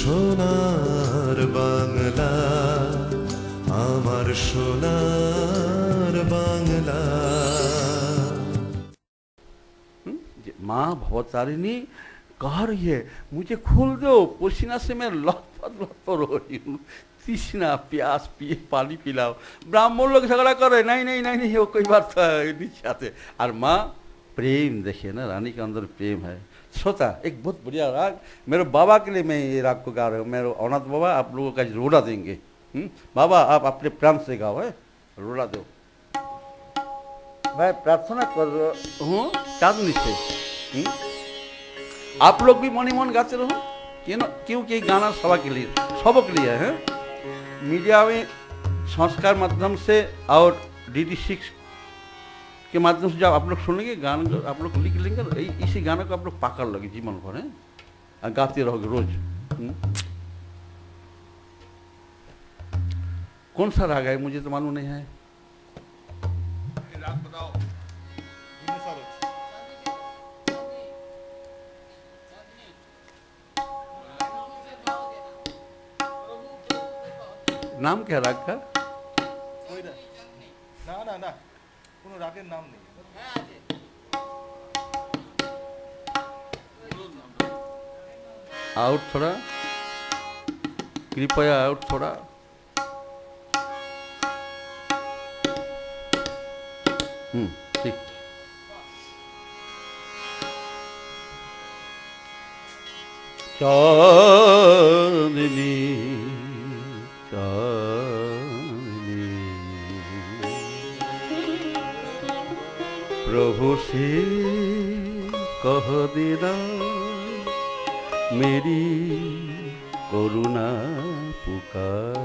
সোনার বাংলা, আমার সোনার বাংলা। माँ भवतारिणी कह रही है मुझे खोल दो, पसीना से मैं लथपथ लथपथ हो रही हूँ, तृष्णा प्यास पिए पानी पिलाओ। ब्राह्मण लोग झगड़ा कर रहे, नहीं नहीं नहीं नहीं वो कोई बात नीचे आते। और माँ प्रेम देखिए ना, रानी के अंदर प्रेम है। श्रोता एक बहुत बढ़िया राग मेरे बाबा के लिए मैं ये राग को गा रहा हूँ। मेरे अनाथ बाबा आप लोगों का रोड़ा देंगे। बाबा आप अपने प्राण से गाओ है, रोड़ा दो। मैं प्रार्थना कर रहा हूँ चांदनी से, आप लोग भी मनी मन गाते रहो क्योंकि गाना सभा के लिए सबके लिए है। मीडिया में संस्कार माध्यम से और DD6 के माध्यम से जब आप लोग सुनेंगे गाना, आप लोग लिख लेंगे इसी गाने को आप लोग पकड़ लोगे जीवन भर है, और गाते रहोगे रोज। कौन सा राग है मुझे तो मालूम नहीं है। राग बताओ। नाम क्या राग का? ना ना ना कोनो रागेर नाम नहीं। आउट थोड़ा कृपया, आउट थोड़ा। ठीक। चांदनी चांदनी प्रभु से कह देना मेरी करुणा पुकार।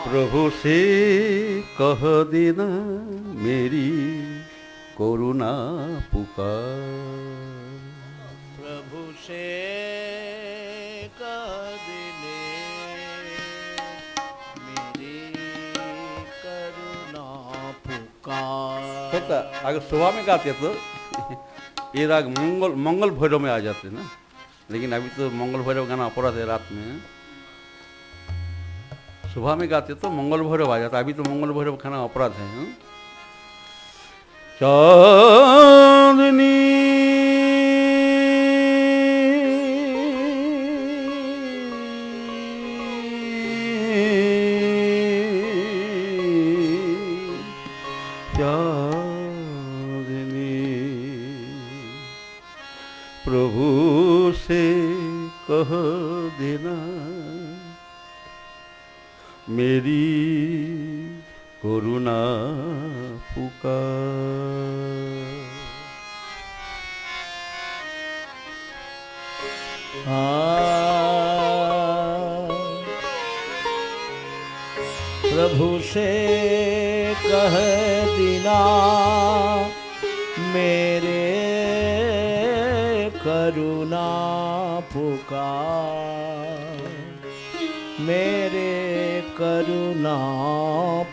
प्रभु से कह देना मेरी करुणा पुकार। प्रभु से कह देने मेरी करुणा पुकार। होता अगर सुबह में गाते तो ये राग मंगल भैरव में आ जाते ना, लेकिन अभी तो मंगल भैरव गाना अपराध है रात में। सुबह में गाते तो मंगल भैरव आ जाता, अभी तो मंगल भैरव खाना अपराध है। चांदनी चांदनी प्रभु से कह देना मेरी करुणा पुकार। प्रभु से कह देना मेरे करुणा पुकार, मेरे करुणा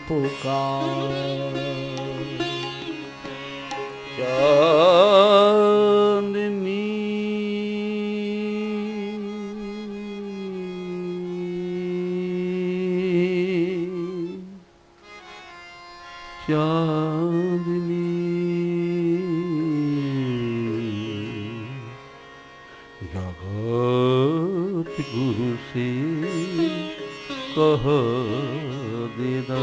पुकार। चांदनी चांदनी जगत गुरु से कह देना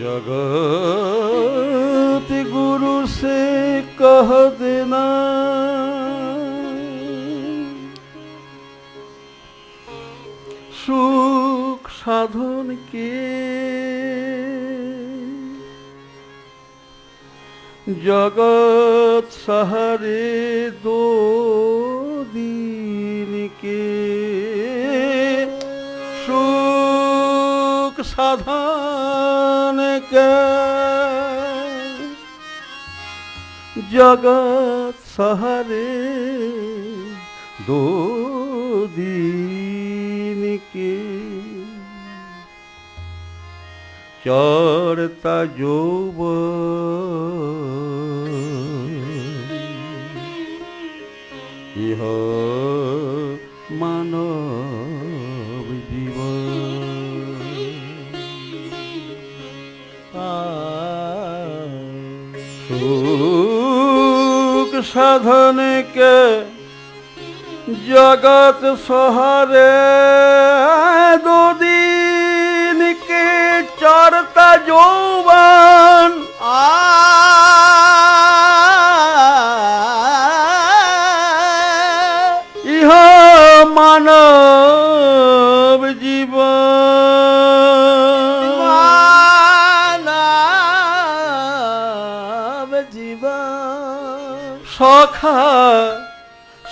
जगत गुरु से कह देना सुख साधन के जगत सहारे दो दिन के सुख साधन के जगत सहारे 2 दिन के चढ़ता यौवन यह मानव जीवन सुख साधन के जगत सहारे 2 दिन के चढ़ता यौवन यह मानव जीवन सखा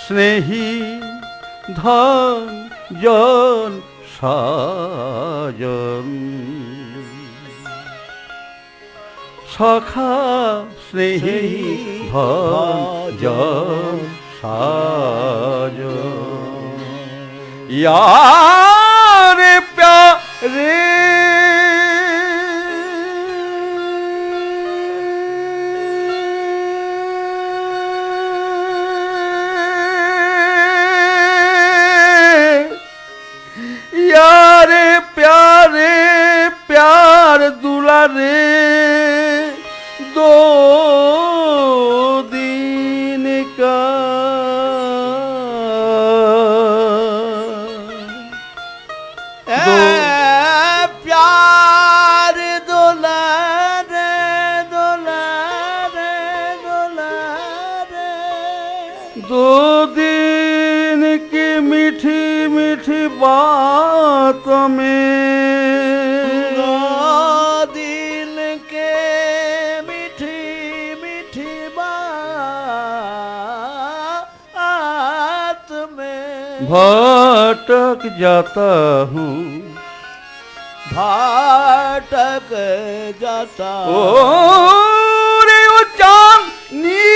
स्नेही धन जन साजन सखा स्नेही धन जन साजन यार प्यारे प्यार दुलारे 2 दिन का प्यार दुलारे दुलारे दुलारे 2 दिन की मीठी मीठी बात में भटक जाता हूँ भटक जाता ओ रे ओ चांदनी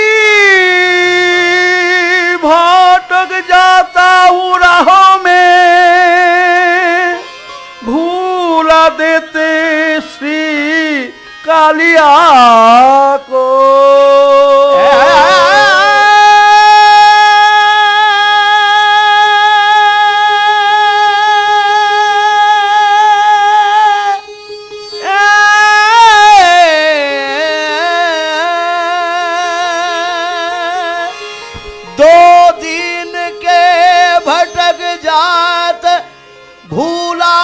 भटक जाता हूँ राहों में भूला देते श्री कालिया को भूला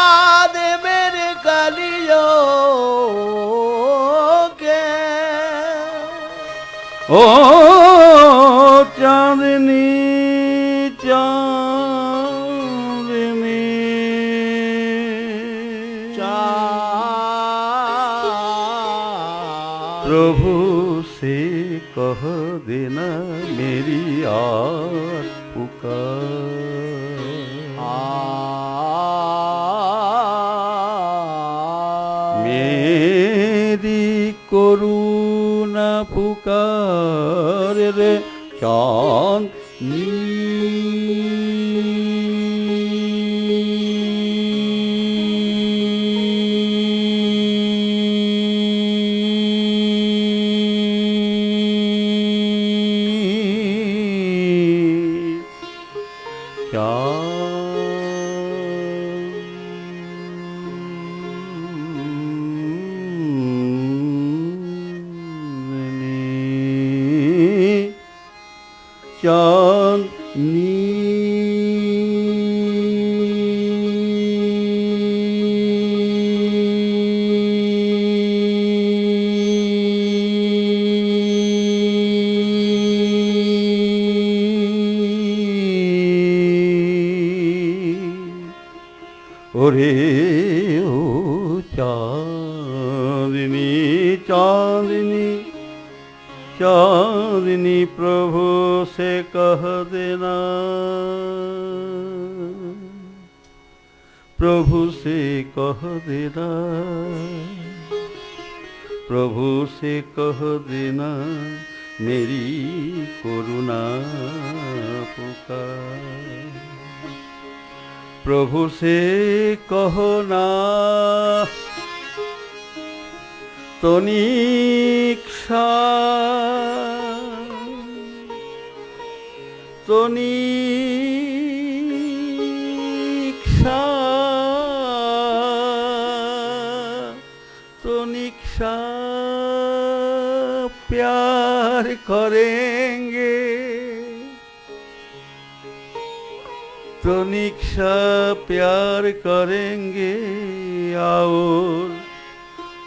दे मेरे कलियों के ओ चांदनी चांदनी प्रभु से कह देना मेरी आस पुकार करुणा पुकार रे चांदनी ओरे ओ चांदनी चांदनी चांदनी प्रभु से कह देना प्रभु से कह देना प्रभु से कह देना मेरी करुणा पुकार। प्रभु से कहो ना तनिक्षा तनिक्षा तनिक्षा प्यार करेंगे, तनिक्षा प्यार करेंगे और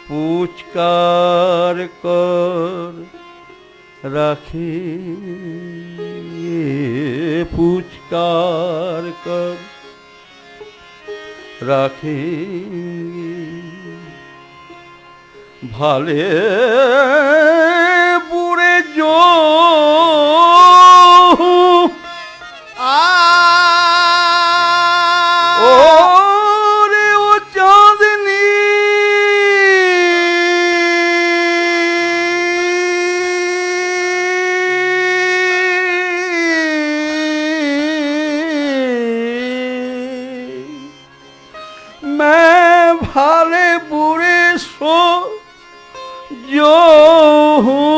पूछकार कर रखेंगे, पूछकार कर रखेंगे। भाले बुरे जो भाले बुरे सो जो हूँ,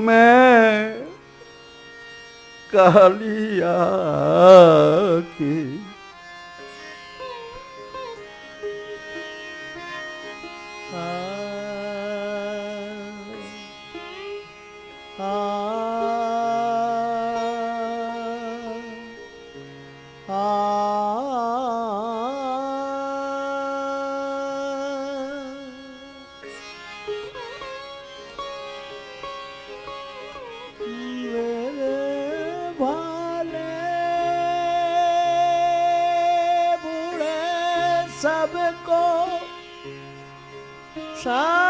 मैं कालिया की सबको सबको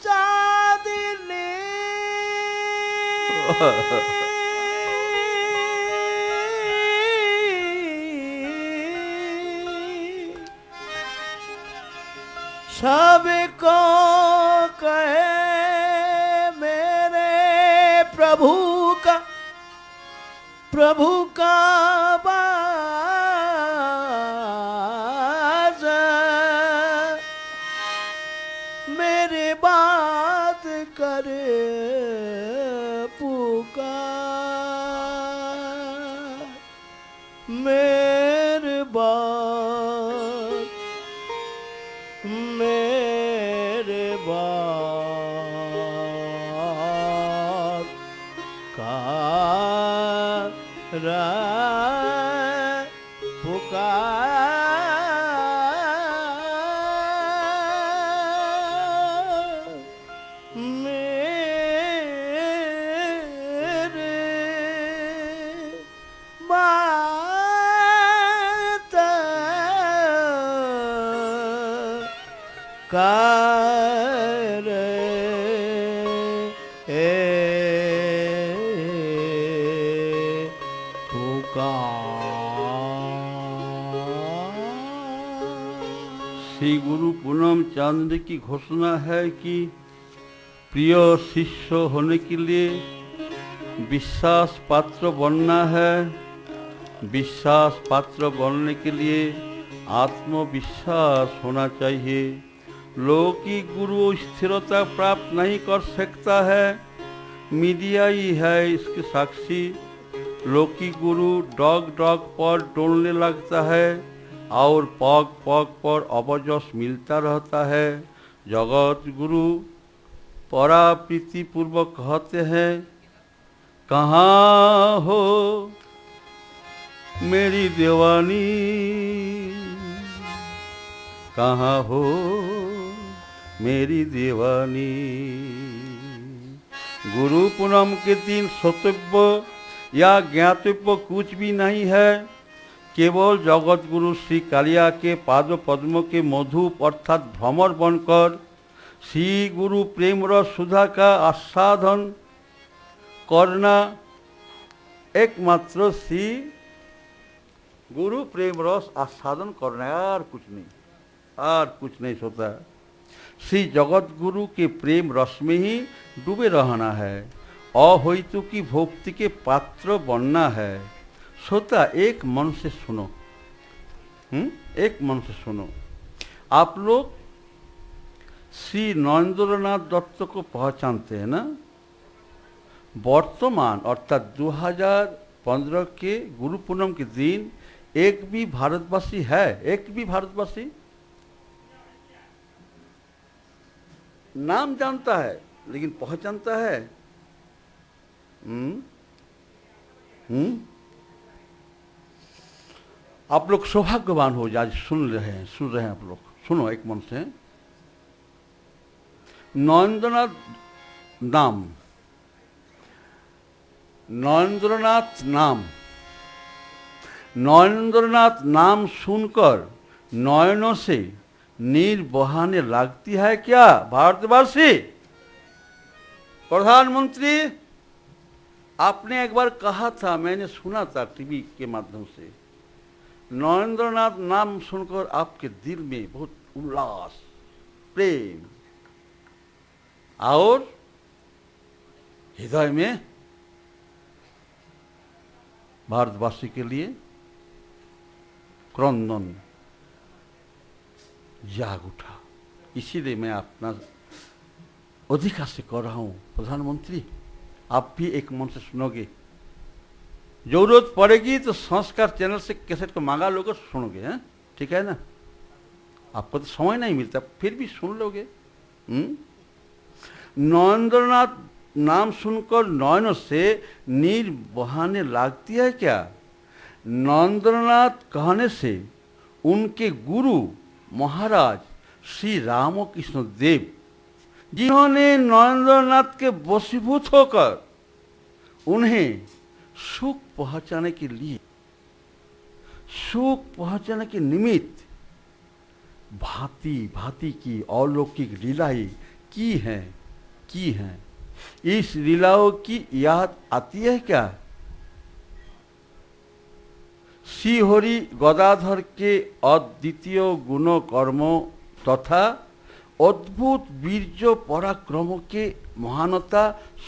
चांदनी सबको कहे प्रभु का बाज मेरे बात करे पुकार, मेरे बात का पुकार, मेरे बात कर श्री गुरु पूनम चंद की घोषणा है कि प्रिय शिष्य होने के लिए विश्वास पात्र बनना है। विश्वास पात्र बनने के लिए आत्मविश्वास होना चाहिए। लौकिक गुरु स्थिरता प्राप्त नहीं कर सकता है, मीडिया ही है इसके साक्षी। लौकिक गुरु डॉग पर डोलने लगता है और पग पर अवजस मिलता रहता है। जगत गुरु पराप्रीति पूर्वक कहते हैं, कहाँ हो मेरी दीवानी, कहाँ हो मेरी दीवानी। गुरु पूनम के दिन सोतव्य या ज्ञातव्य कुछ भी नहीं है, केवल जगत गुरु श्री कालिया के पाद पद्म के मधुप अर्थात भ्रमर बनकर श्री गुरु प्रेम रस सुधा का आस्वादन करना एकमात्र श्री गुरु प्रेम रस आस्वादन करना, और कुछ नहीं, और कुछ नहीं होता। श्री जगत गुरु के प्रेम रस में ही डूबे रहना है, अहोइतु की भक्ति के पात्र बनना है। श्रोता एक मन से सुनो, एक मन से सुनो। आप लोग श्री नरेंद्रनाथ दत्त को पहचानते हैं ना? वर्तमान अर्थात 2015 के गुरु पूर्णिमा के दिन एक भी भारतवासी है, एक भी भारतवासी नाम जानता है लेकिन पहचानता है? आप लोग सौभाग्यवान हो आज सुन रहे हैं आप लोग। सुनो एक मन से। नरेंद्रनाथ नाम सुनकर नयनों से नीर बहाने लगती है क्या भारतवासी? प्रधानमंत्री आपने एक बार कहा था, मैंने सुना था टीवी के माध्यम से, नरेंद्रनाथ नाम सुनकर आपके दिल में बहुत उल्लास, प्रेम और हृदय में भारतवासी के लिए क्रंदन जाग उठा। इसीलिए मैं अपना अधिकार से कह रहा हूं, प्रधानमंत्री आप भी एक मन से सुनोगे, जरूरत पड़ेगी तो संस्कार चैनल से कैसेट को मांगा लोगे, सुनोगे, हैं? ठीक है ना? आपको तो समय नहीं मिलता, फिर भी सुन लोगे। नरेंद्रनाथ नाम सुनकर नयनों से नीर बहाने लगती है क्या? नरेंद्रनाथ कहने से उनके गुरु महाराज श्री रामकृष्ण देव, जिन्होंने नरेंद्रनाथ के वशीभूत होकर उन्हें सुख पहुंचाने के लिए, सुख पहुंचाने के निमित्त भांति भांति की अलौकिक लीलाएं की हैं। इस लीलाओं की याद आती है क्या? श्री हरि गदाधर के अद्वितीय गुण कर्मों तथा अद्भुत वीर्य पराक्रमों के महानता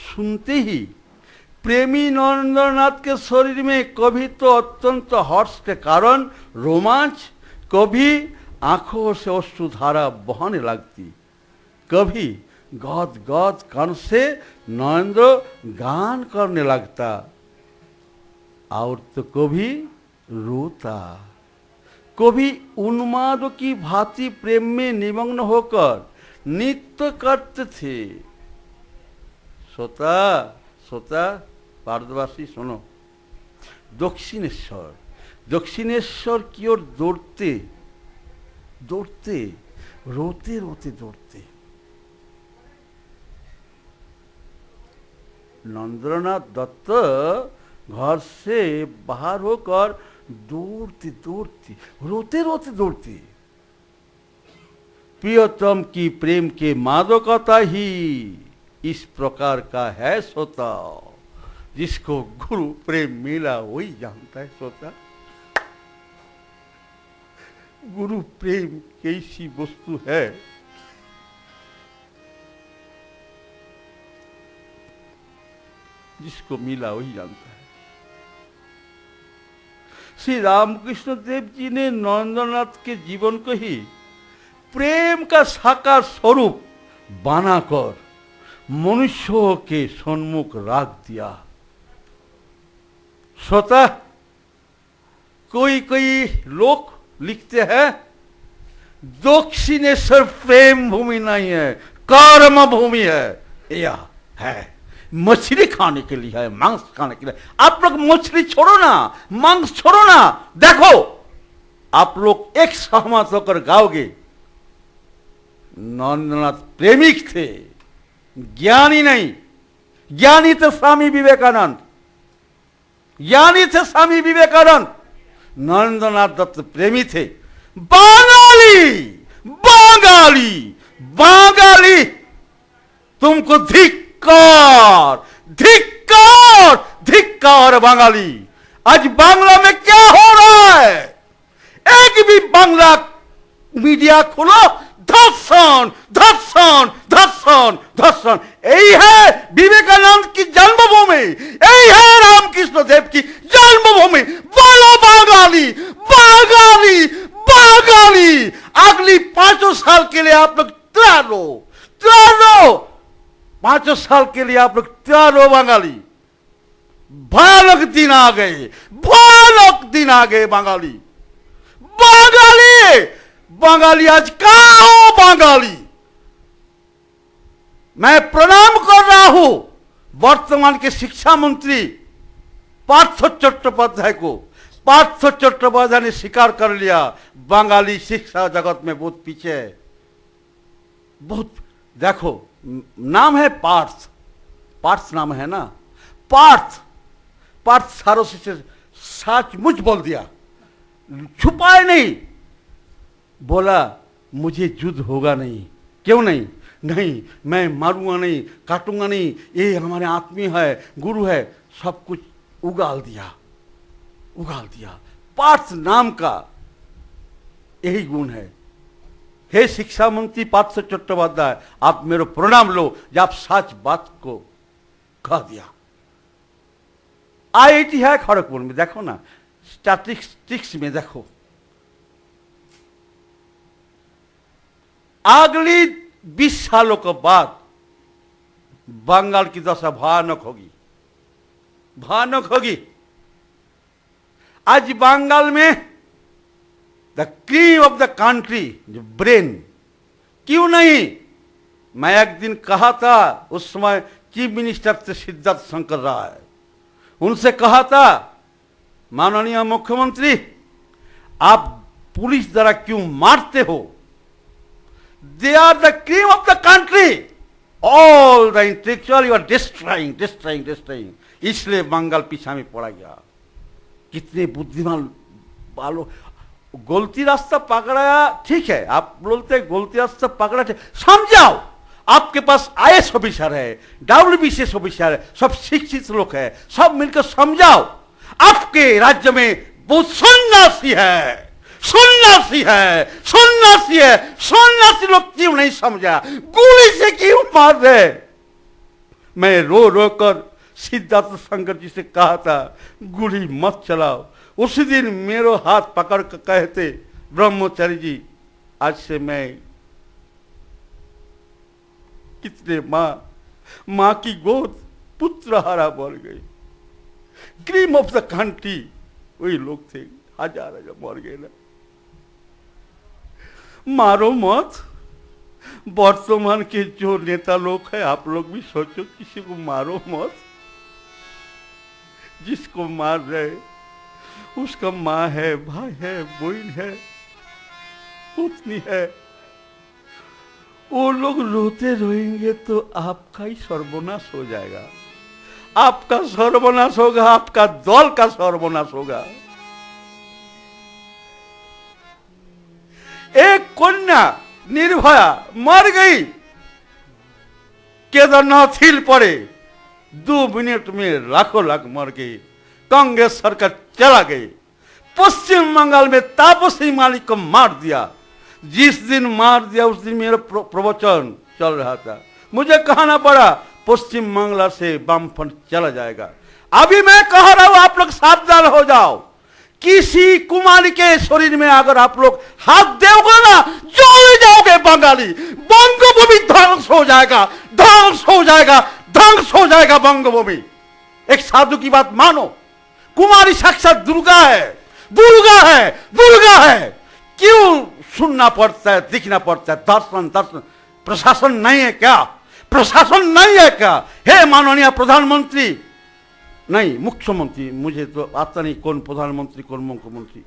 सुनते ही प्रेमी नरेंद्रनाथ के शरीर में कभी तो अत्यंत हर्ष के कारण रोमांच, कभी आंखों से अश्रुधारा बहने लगती, कभी गद गद कंठ से नरेंद्र गान करने लगता, और तो कभी रोता, कभी उन्माद की भांति प्रेम में निमग्न होकर नृत्य करते थे। सोता भारतवासी सुनो, दक्षिणेश्वर की ओर दौड़ते दौड़ते नरेंद्रनाथ दत्त घर से बाहर होकर दौड़ते दौड़ते प्रियतम की प्रेम के मादकता ही इस प्रकार का है सोता, जिसको गुरु प्रेम मिला वही जानता है सोता। गुरु प्रेम कैसी वस्तु है, जिसको मिला वही जानता है। श्री रामकृष्ण देव जी ने नरेंद्रनाथ के जीवन को ही प्रेम का साकार स्वरूप बनाकर मनुष्यों के सम्मुख रख दिया। स्वतः कोई लोग लिखते हैं दक्षिणेश्वर प्रेम भूमि नहीं है, कर्म भूमि है। यह है मछली खाने के लिए है, मांस खाने के लिए। आप लोग मछली छोड़ो ना, मांस छोड़ो ना, देखो आप लोग एक सहमत होकर गाओगे। नरेंद्रनाथ प्रेमिक थे, ज्ञानी नहीं। ज्ञानी थे स्वामी विवेकानंद, नरेंद्रनाथ दत्त प्रेमी थे। बांगाली तुमको धिक्कार धिक्कार बांगाली। आज बांग्ला में क्या हो रहा है? एक भी बांग्ला मीडिया खोलो, धर्षण धर्षण धर्षण धर्षण। यही है विवेकानंद की जन्मभूमि, यही है रामकृष्ण देव की जन्मभूमि। बोलो बांगाली बांगाली बांगाली। अगली 5 साल के लिए आप लोग तैयार रहो, 5 साल के लिए आप लोग तैयार रहो बांगाली। भयानक दिन आ गए, भयानक दिन आ गए बांगाली। बांगाली बांगाली आज कहां हो बांगाली? मैं प्रणाम कर रहा हूं वर्तमान के शिक्षा मंत्री पार्थ चट्टोपाध्याय को। पार्थ चट्टोपाध्याय ने स्वीकार कर लिया बांगाली शिक्षा जगत में बहुत पीछे है, बहुत। देखो नाम है पार्थ, पार्थ नाम है ना, पार्थ। पार्थ सारों से सचमुच बोल दिया, छुपाए नहीं। बोला मुझे युद्ध होगा नहीं। क्यों नहीं? नहीं, मैं मारूंगा नहीं, काटूंगा नहीं, ये हमारे आत्मीय है, गुरु है। सब कुछ उगाल दिया, उगाल दिया। पार्थ नाम का यही गुण है। हे शिक्षा मंत्री पार्थ चट्टोपाध्याय, आप मेरे प्रणाम लो जब आप सच बात को कह दिया। IIT है खड़गपुर में, देखो ना स्टैटिस्टिक्स में देखो, अगली 20 सालों के बाद बंगाल की दशा भयानक होगी, भयानक होगी। आज बंगाल में the cream of the country, जो ब्रेन, क्यों नहीं? मैं एक दिन कहा था, उस समय चीफ मिनिस्टर थे सिद्धार्थ शंकर राय, उनसे कहा था माननीय मुख्यमंत्री आप पुलिस द्वारा क्यों मारते हो? They are the cream of the country, all the intellectual you are destroying destroying destroying. इसलिए बंगाल पीछा में पड़ा गया। कितने बुद्धिमान बालों, गलती रास्ता पकड़ाया, ठीक है, आप बोलते गलती रास्ता पकड़ा, समझाओ। आपके पास IAS ऑफिसर है, WBCS ऑफिसर है, सब शिक्षित लोग है, सब मिलकर समझाओ। आपके राज्य में बहुत सन्यासी है, सन्यासी है, सन्यासी है, सन्यासी लोग क्यों नहीं समझा? गोली से क्यों मार रहे? मैं रो रो कर सिद्धार्थ शंकर जी से कहा था गोली मत चलाओ। उसी दिन मेरे हाथ पकड़ कर कहते ब्रह्मचारी जी आज से मैं, कितने मां की गोद पुत्रहारा मर गई। क्रीम ऑफ द कंट्री वही लोग थे, हजार मर गए ना। मारो मत। वर्तमान के जो नेता लोग हैं, आप लोग भी सोचो, किसी को मारो मत। जिसको मार रहे उसका माँ है, भाई है, बहन है, पत्नी है। वो लोग रोते रोएंगे तो आपका ही सर्वनाश हो जाएगा, आपका सर्वनाश होगा, आपका दल का सर्वनाश होगा। एक कन्या निर्भया मर गई केदारनाथ हिल पड़े, 2 मिनट में लाखों लाख मर गई। कांग्रेस सरकार चला गई। पश्चिम बंगाल में तापसी मालिक को मार दिया। जिस दिन मार दिया उस दिन मेरा प्रवचन चल रहा था, मुझे कहना पड़ा पश्चिम बांग्ला से वामफ्रंट चला जाएगा। अभी मैं कह रहा हूं आप लोग सावधान हो जाओ। किसी कुमारी के शरीर में अगर आप लोग हाथ दोगे ना, जल जाओगे बंगाली। बंगभूमि ध्वंस हो जाएगा, ध्वंस हो जाएगा, ध्वंस हो जाएगा बंगभूमि। एक साधु की बात मानो, कुमारी साक्षात दुर्गा है, दुर्गा है, दुर्गा है। क्यों सुनना पड़ता है, दिखना पड़ता है? दर्शन दर्शन। प्रशासन नहीं है क्या? प्रशासन नहीं है क्या? हे माननीय प्रधानमंत्री, नहीं मुख्यमंत्री, मुझे तो आता नहीं कौन प्रधानमंत्री कौन मुख्यमंत्री,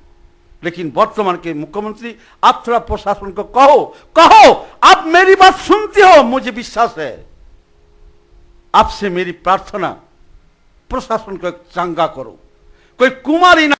लेकिन वर्तमान के मुख्यमंत्री आप थोड़ा प्रशासन को कहो, कहो आप मेरी बात सुनते हो, मुझे विश्वास है। आपसे मेरी प्रार्थना, प्रशासन को एक चंगा करो, कोई कुमारी ना।